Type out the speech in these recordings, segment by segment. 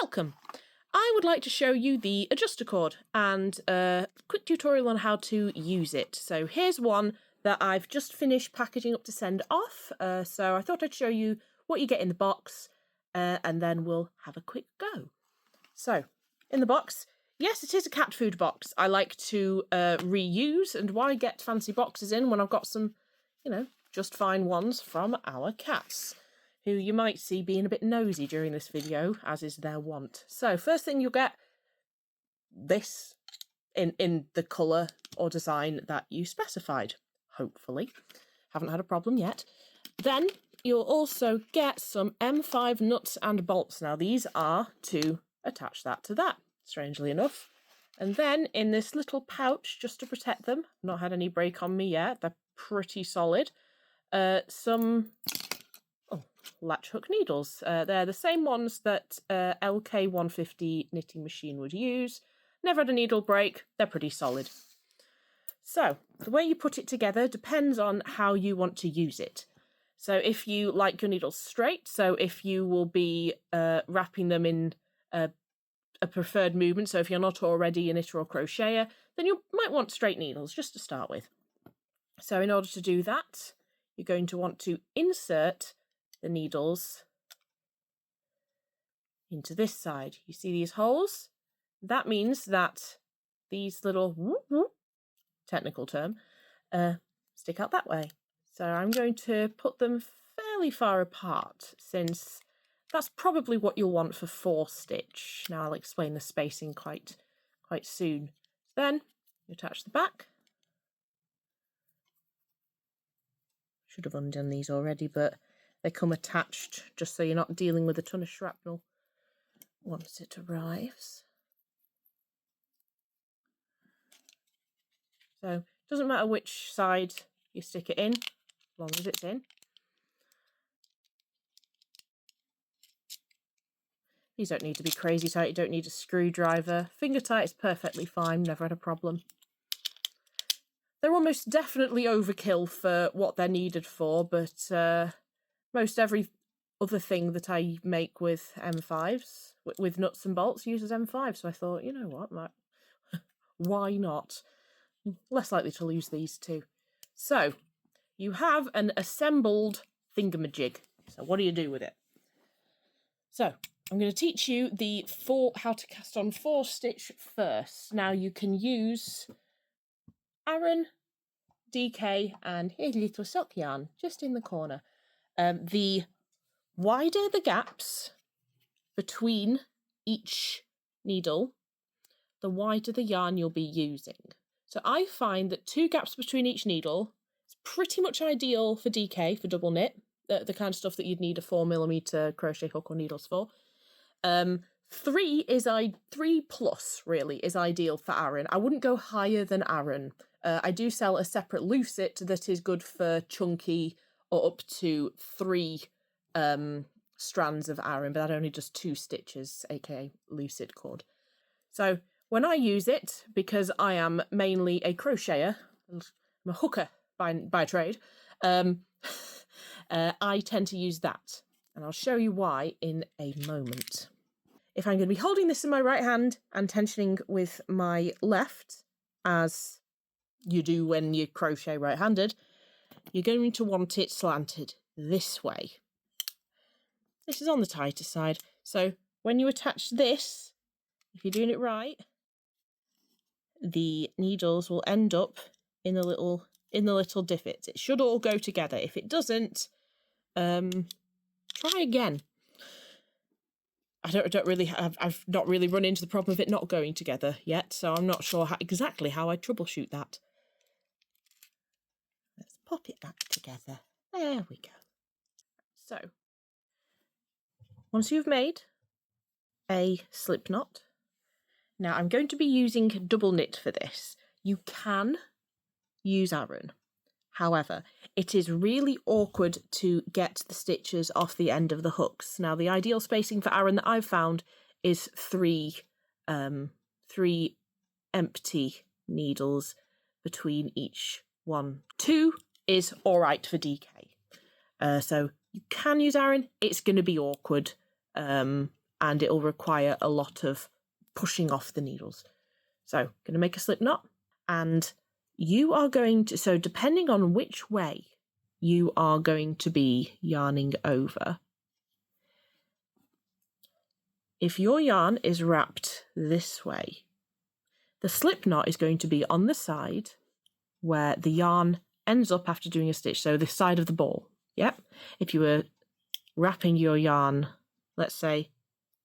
Welcome! I would like to show you the adjuster cord and a quick tutorial on how to use it. So here's one that I've just finished packaging up to send off. So I thought I'd show you what you get in the box and then we'll have a quick go. So in the box, yes, it is a cat food box. I like to reuse, and why get fancy boxes in when I've got some, just fine ones from our cats, who you might see being a bit nosy during this video, as is their wont. So first thing you'll get this in the colour or design that you specified, hopefully. Haven't had a problem yet. Then you'll also get some M5 nuts and bolts. Now these are to attach that to that, strangely enough. And then in this little pouch, just to protect them, not had any break on me yet, they're pretty solid, some latch hook needles. They're the same ones that LK150 knitting machine would use. Never had a needle break, they're pretty solid. So the way you put it together depends on how you want to use it. So if you like your needles straight, so if you will be wrapping them in a preferred movement, so if you're not already a knitter or crocheter, then you might want straight needles just to start with. So in order to do that, you're going to want to insert the needles into this side. You see these holes? That means that these little, technical term, stick out that way. So I'm going to put them fairly far apart, since that's probably what you'll want for 4-stitch. Now I'll explain the spacing quite soon. Then you attach the back. Should have undone these already, but they come attached just so you're not dealing with a ton of shrapnel once it arrives. So it doesn't matter which side you stick it in, as long as it's in. These don't need to be crazy tight, you don't need a screwdriver. Finger tight is perfectly fine, never had a problem. They're almost definitely overkill for what they're needed for, but most every other thing that I make with M5s, with nuts and bolts, uses M5. So I thought, you know what, why not? Less likely to lose these two. So you have an assembled thingamajig. So what do you do with it? So I'm going to teach you how to cast on 4-stitch first. Now you can use Aran, DK, and here's a little sock yarn just in the corner. The wider the gaps between each needle, the wider the yarn you'll be using. So I find that 2 gaps between each needle is pretty much ideal for DK, for double knit, the kind of stuff that you'd need a 4mm crochet hook or needles for. 3 plus really is ideal for Aran. I wouldn't go higher than Aran. I do sell a separate Lucet that is good for chunky or up to 3 strands of Aran, but that only does 2 stitches, aka Lucet cord. So when I use it, because I am mainly a crocheter, I'm a hooker by trade, I tend to use that, and I'll show you why in a moment. If I'm going to be holding this in my right hand and tensioning with my left, as you do when you crochet right-handed, you're going to want it slanted this way. This is on the tighter side, so when you attach this, if you're doing it right, the needles will end up in the little divots. It should all go together. If it doesn't, try again. I've not really run into the problem of it not going together yet, so I'm not sure exactly how I troubleshoot that. Let's pop it back together. There we go. So, once you've made a slip knot, now I'm going to be using double knit for this. You can use Aran. However, it is really awkward to get the stitches off the end of the hooks. Now, the ideal spacing for Aran that I've found is 3 empty needles between each one. 2 is all right for DK. So you can use Aran. It's going to be awkward. and it'll require a lot of pushing off the needles. So I'm going to make a slip knot, and you are going to, so depending on which way you are going to be yarning over, if your yarn is wrapped this way, the slip knot is going to be on the side where the yarn ends up after doing a stitch, so the side of the ball. Yep. If you were wrapping your yarn, let's say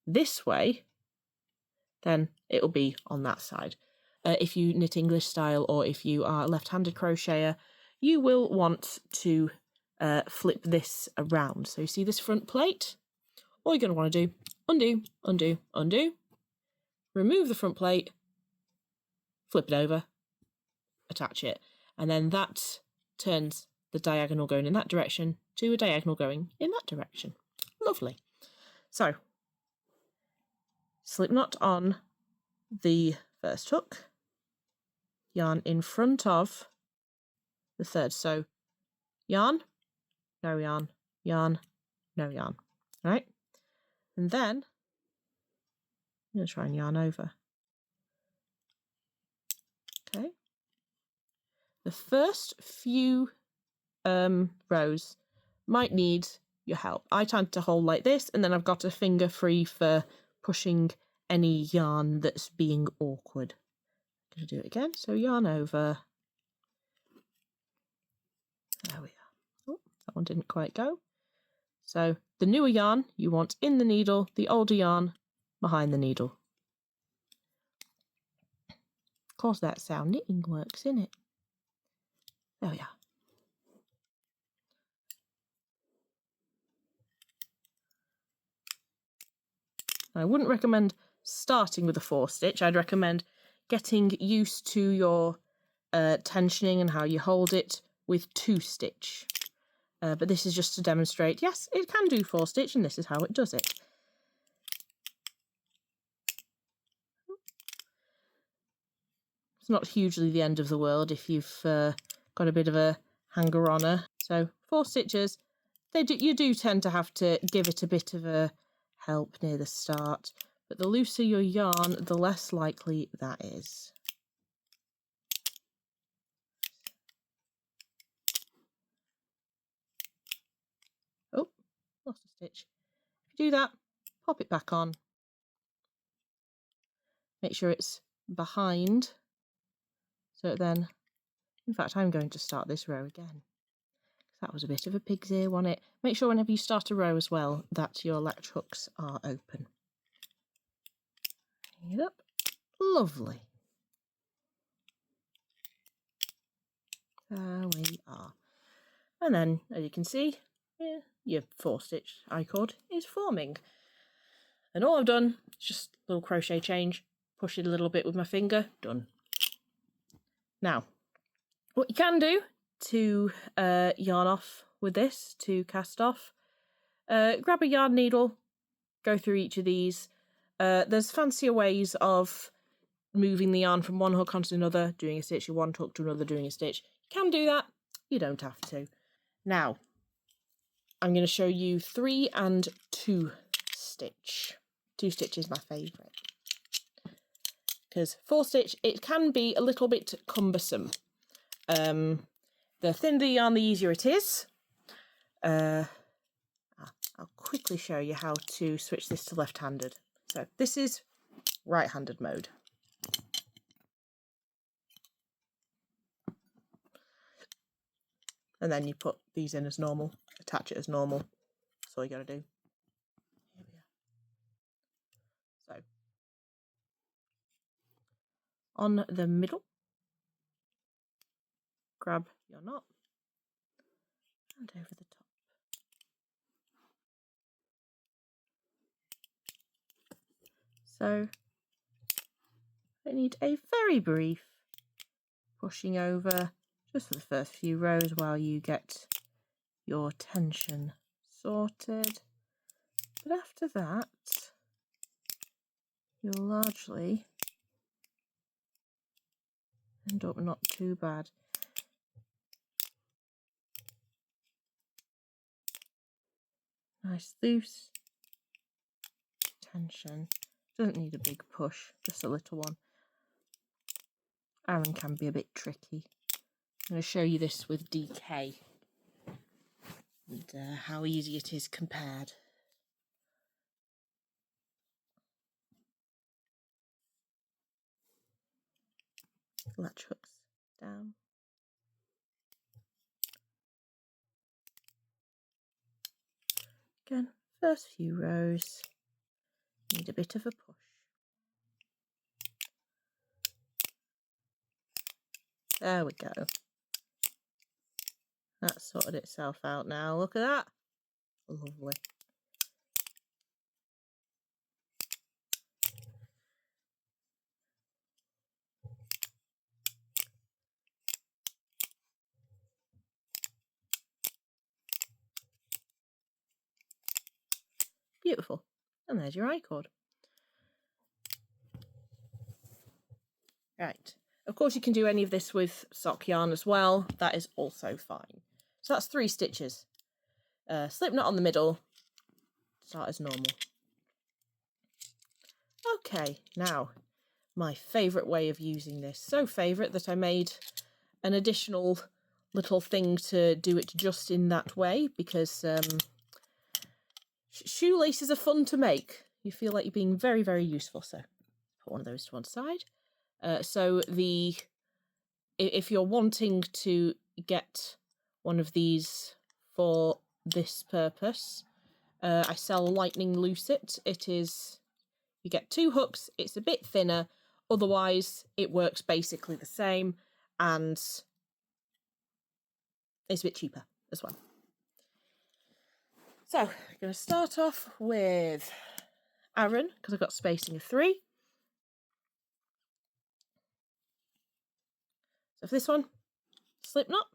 this way, then it'll be on that side. If you knit English style, or if you are a left-handed crocheter, you will want to flip this around. So you see this front plate? All you're going to want to do, undo, undo, undo, remove the front plate, flip it over, attach it, and then that turns the diagonal going in that direction to a diagonal going in that direction. Lovely. So, slip knot on the first hook, yarn in front of the third. So, yarn, no yarn, yarn, no yarn. All right? And then, I'm going to try and yarn over. Okay. The first few rows might need your help. I tend to hold like this, and then I've got a finger free for pushing any yarn that's being awkward. I'm going to do it again. So yarn over. There we are. Oh, that one didn't quite go. So the newer yarn you want in the needle, the older yarn behind the needle. Of course, that's how knitting works, isn't it? There we are. I wouldn't recommend starting with a 4-stitch. I'd recommend getting used to your tensioning and how you hold it with 2-stitch. But this is just to demonstrate, yes, it can do 4-stitch, and this is how it does it. It's not hugely the end of the world if you've got a bit of a hanger-oner. So 4 stitches, you do tend to have to give it a bit of a help near the start, but the looser your yarn, the less likely that is. Oh, lost a stitch. If you do that, pop it back on. Make sure it's behind. So then, in fact, I'm going to start this row again. That was a bit of a pig's ear, wasn't it? Make sure whenever you start a row as well that your latch hooks are open. Yep, lovely. There we are. And then, as you can see, your 4-stitch icord is forming. And all I've done is just a little crochet change, push it a little bit with my finger, done. Now, what you can do to yarn off with this, to cast off, grab a yarn needle, go through each of these. There's fancier ways of moving the yarn from one hook onto another, doing a stitch, one hook to another, doing a stitch. You can do that, you don't have to. Now, I'm going to show you 3 and 2 stitch. 2 stitch is my favourite. Because 4 stitch, it can be a little bit cumbersome. The thinner the yarn, the easier it is. I'll quickly show you how to switch this to left-handed. So this is right-handed mode. And then you put these in as normal, attach it as normal. That's all you got to do. Here we are. So, on the middle, grab your knot and over the top. So, I need a very brief pushing over just for the first few rows while you get your tension sorted. But after that, you'll largely end up not too bad. Nice loose tension. Doesn't need a big push, just a little one. Aran can be a bit tricky. I'm going to show you this with DK and how easy it is compared. Latch hooks down. Again, first few rows, need a bit of a push. There we go. That's sorted itself out now. Look at that. Lovely. Beautiful. And there's your icord. Right. Of course, you can do any of this with sock yarn as well. That is also fine. So that's 3 stitches. Slip knot on the middle. Start as normal. Okay, now my favourite way of using this. So favourite that I made an additional little thing to do it just in that way, because shoelaces are fun to make. You feel like you're being very, very useful. So put one of those to one side. So if you're wanting to get one of these for this purpose, I sell Lightning Lucet. It is, you get 2 hooks, it's a bit thinner, otherwise it works basically the same, and it's a bit cheaper as well. So I'm going to start off with Aran, because I've got spacing of 3. So for this one, slip knot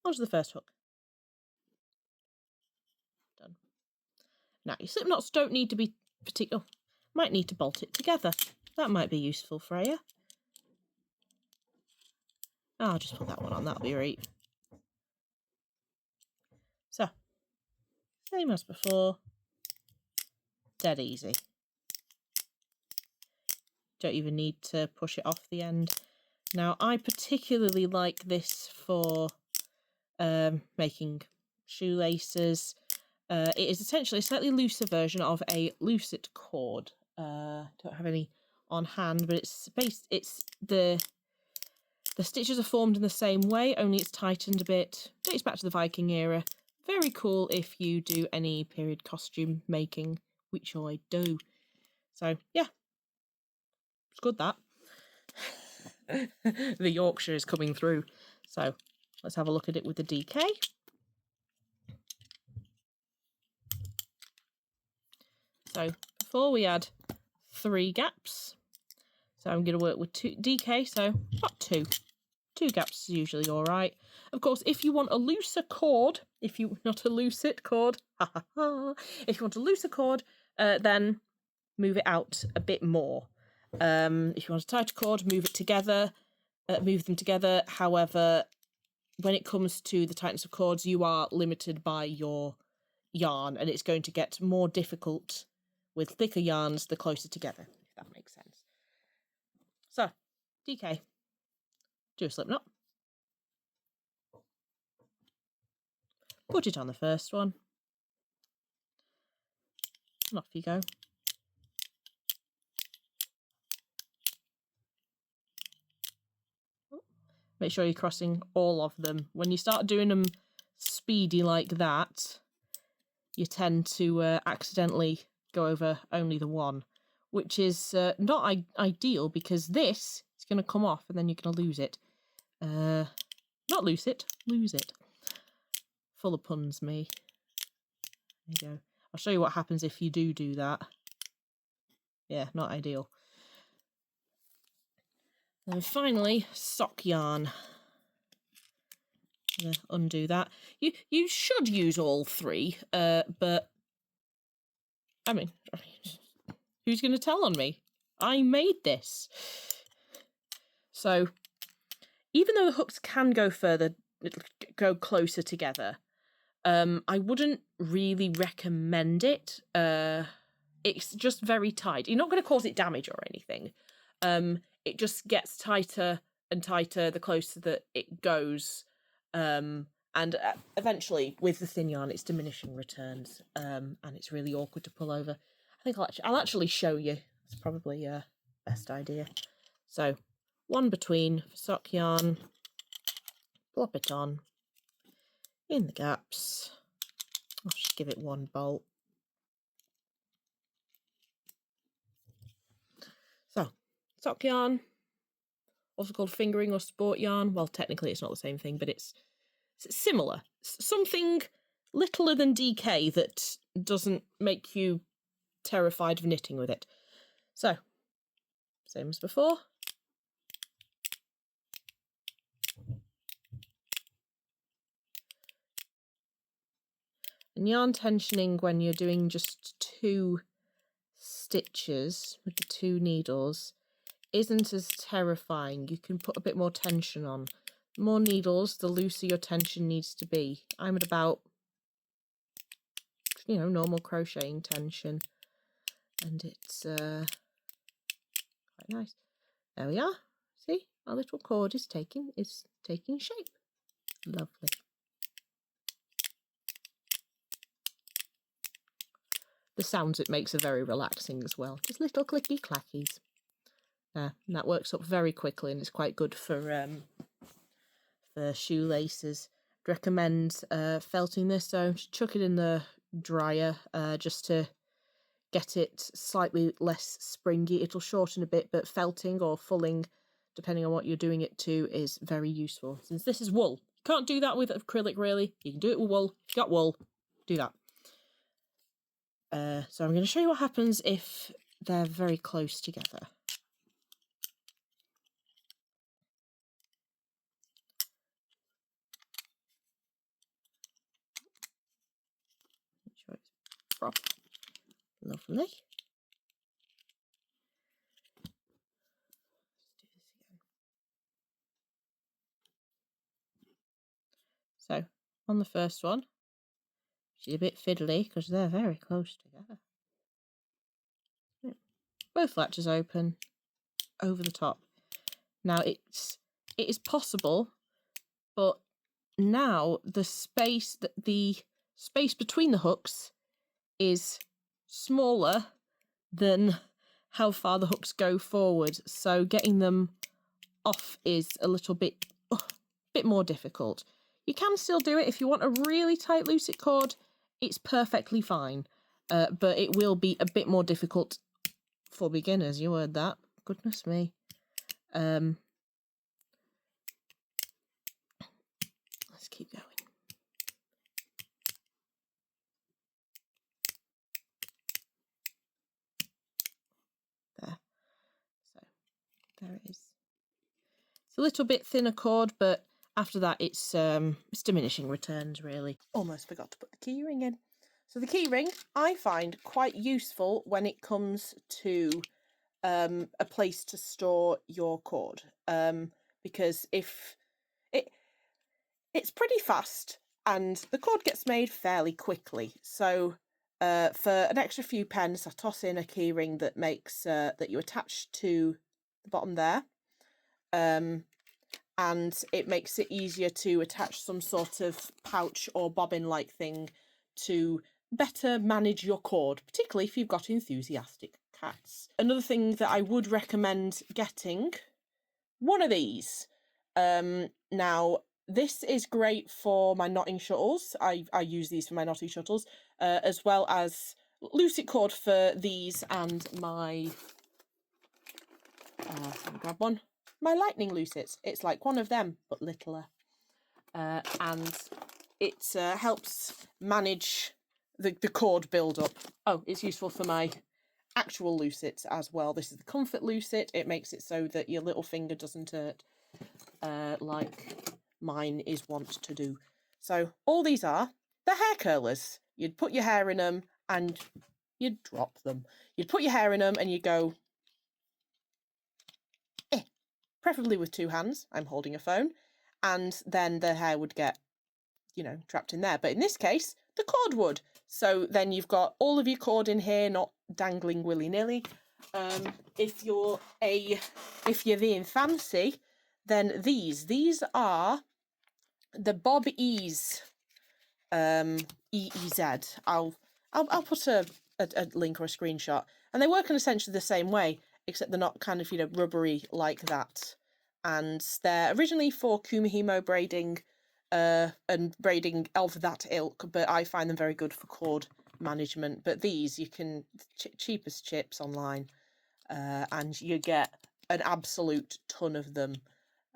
onto the first hook. Done. Now your slip knots don't need to be particular. Might need to bolt it together. That might be useful, Freya. I'll just put that one on, that'll be right. So, same as before, dead easy. Don't even need to push it off the end. Now, I particularly like this for making shoelaces. It is essentially a slightly looser version of a Lucet cord. Don't have any on hand, but the stitches are formed in the same way, only it's tightened a bit. Dates back to the Viking era. Very cool if you do any period costume making, which I do. So yeah, it's good that. The Yorkshire is coming through. So let's have a look at it with the DK. So before we had 3 gaps. So I'm going to work with 2 DK, so not 2. 2 gaps is usually all right. Of course, if you want a looser cord, not a lucet cord, if you want a looser cord, then move it out a bit more. If you want a tighter cord, move them together. However, when it comes to the tightness of cords, you are limited by your yarn, and it's going to get more difficult with thicker yarns the closer together, if that makes sense. So, DK, do a slip knot, put it on the first one, and off you go. Make sure you're crossing all of them. When you start doing them speedy like that, you tend to accidentally go over only the one, which is not ideal, because this is going to come off and then you're going to lose it. Not lose it, lose it. Full of puns, me. There you go. I'll show you what happens if you do that. Yeah, not ideal. And finally, sock yarn. Undo that. You should use all 3, but I mean, who's going to tell on me? I made this. So, even though the hooks can go further, go closer together, I wouldn't really recommend it. it's just very tight. You're not going to cause it damage or anything. It just gets tighter and tighter the closer that it goes. And eventually, with the thin yarn, it's diminishing returns, and it's really awkward to pull over. I think I'll actually show you. It's probably best idea. So, one between for sock yarn, plop it on in the gaps. I'll just give it one bolt. So, sock yarn, also called fingering or sport yarn. Well, technically it's not the same thing, but it's similar. Something littler than DK that doesn't make you terrified of knitting with it. So, same as before. And yarn tensioning when you're doing just 2 stitches with the 2 needles isn't as terrifying. You can put a bit more tension on. The more needles, the looser your tension needs to be. I'm at about, normal crocheting tension, and it's quite nice. There we are. See, our little cord is taking shape. Lovely. The sounds it makes are very relaxing as well. Just little clicky clackies. And that works up very quickly, and it's quite good for shoelaces. I'd recommend felting this, so just chuck it in the dryer just to get it slightly less springy. It'll shorten a bit, but felting or fulling, depending on what you're doing it to, is very useful. Since this is wool, you can't do that with acrylic really. You can do it with wool. If you've got wool, do that. So I'm going to show you what happens if they're very close together. Make sure it's proper. Lovely. Let's do this again. So, on the first one, she's a bit fiddly because they're very close together. Both latches open, over the top. Now it is possible, but now the space between the hooks is smaller than how far the hooks go forward, so getting them off is a little bit more difficult. You can still do it if you want a really tight lucet cord. It's perfectly fine, but it will be a bit more difficult for beginners. You heard that. Goodness me. Let's keep going. There. So there it is. It's a little bit thinner cord, but after that it's diminishing returns really. Almost forgot to put the keyring in. So the keyring I find quite useful when it comes to a place to store your cord, because if it's pretty fast and the cord gets made fairly quickly. So for an extra few pence, I toss in a keyring that makes that you attach to the bottom there, and it makes it easier to attach some sort of pouch or bobbin-like thing to better manage your cord, particularly if you've got enthusiastic cats. Another thing that I would recommend getting, one of these. Now, this is great for my knotting shuttles. I use these for my knotting shuttles, as well as lucet cord for these and my, let me grab one, my Lightning Lucets. It's like one of them, but littler. And it helps manage the cord build-up. Oh, it's useful for my actual lucets as well. This is the Comfort Lucet. It makes it so that your little finger doesn't hurt, like mine is wont to do. So all these are the hair curlers. You'd put your hair in them and you'd drop them. You'd put your hair in them and you go, preferably with 2 hands. I'm holding a phone, and then the hair would get, trapped in there. But in this case, the cord would. So then you've got all of your cord in here, not dangling willy-nilly. If you're being fancy, then these are the Bob Ease EEZ. I'll put a link or a screenshot, and they work in essentially the same way, except they're not kind of, you know, rubbery like that. And they're originally for Kumihimo braiding and braiding of that ilk, but I find them very good for cord management. But these you can cheap as chips online, and you get an absolute ton of them,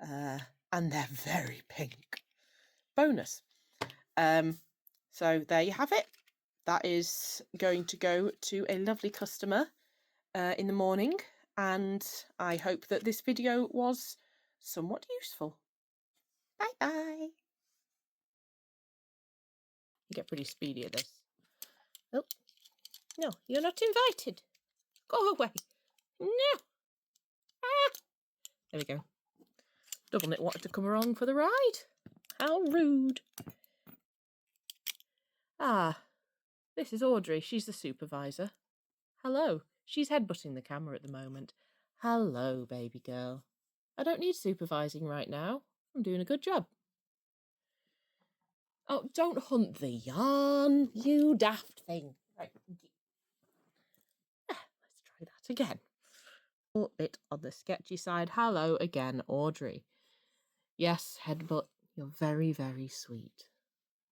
and they're very pink. Bonus. So there you have it. That is going to go to a lovely customer in the morning, and I hope that this video was somewhat useful. Bye bye. You get pretty speedy at this. Oh, no, you're not invited. Go away. No. Ah. There we go. Double Knit wanted to come along for the ride. How rude. Ah, this is Audrey. She's the supervisor. Hello. She's headbutting the camera at the moment. Hello, baby girl. I don't need supervising right now. I'm doing a good job. Oh, don't hunt the yarn, you daft thing. Right. Let's try that again. A little bit on the sketchy side. Hello again, Audrey. Yes, headbutt, you're very, very sweet.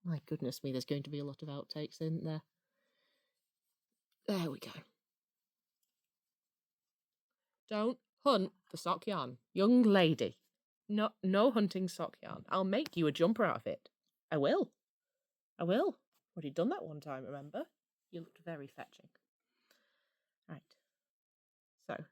My goodness me, there's going to be a lot of outtakes in there. There we go. Don't hunt the sock yarn. Young lady. No hunting sock yarn. I'll make you a jumper out of it. I will. Already done that one time, remember? You looked very fetching. Right. So,